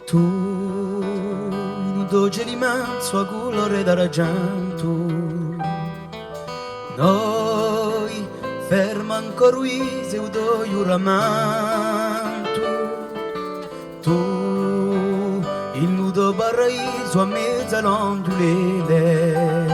Tu in un dolce di manzo a colore d'argento, noi ferma ancora se udo giuramanto. Tu il nudo paraíso a mezza l'ondulele,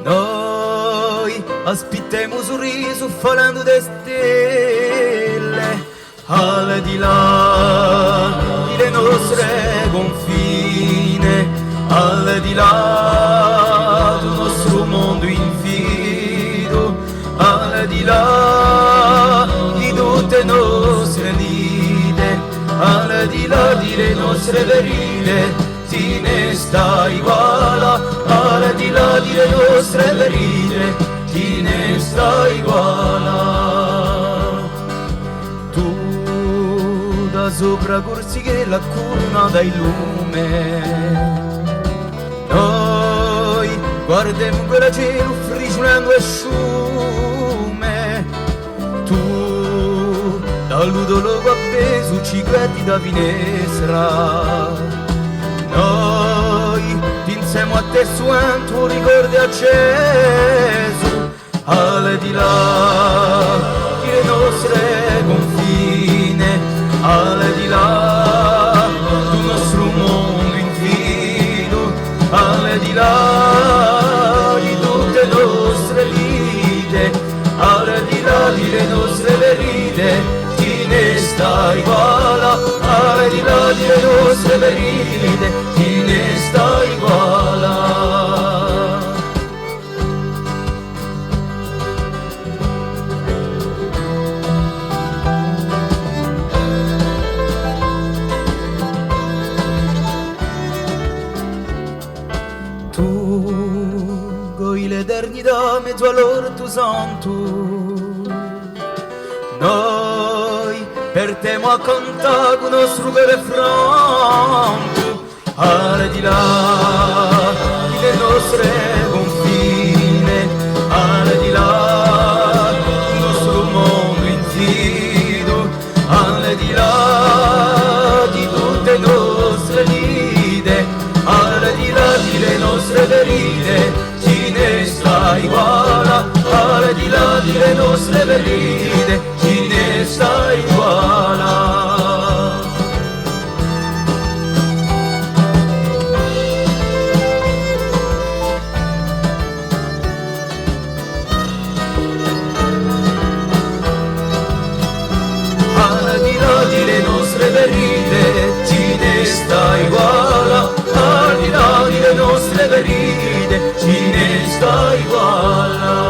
noi aspettiamo sorriso falando de stelle, al di là delle nostre confine, al di là del nostro mondo infido, al di là di tutte le nostre lide, al di là delle nostre ferite, ti ne stai uguale, al di là delle nostre ferite, ti ne stai uguale. Tu da sopra corsi che la curna dai lume, noi guardiamo quella cielo frigionando e sciume. Tu dall'udologo appeso ci guardi da finestra, noi insieme a te suonto ricordi acceso, al di là delle nostre confine, al di là del nostro mondo infido, al di là di tutte le nostre vite, al di là delle nostre ferite, ti ne stai uguale, al di là delle nostre ferite, ti ne stai uguale. Tu goi l'eternità mezzo all'orto santo, noi per te mo a contare con il nostro cuore franco, al di là delle nostre confine, al di là del nostro mondo infido, al di là di tutte le nostre lide, al di là delle nostre ferite, ci ne stai uguale, al di là delle nostre ferite, ci ne stai uguale. Al di là delle nostre ferite, ci ne stai uguale, al di là delle nostre ferite, ci ne stai uguale.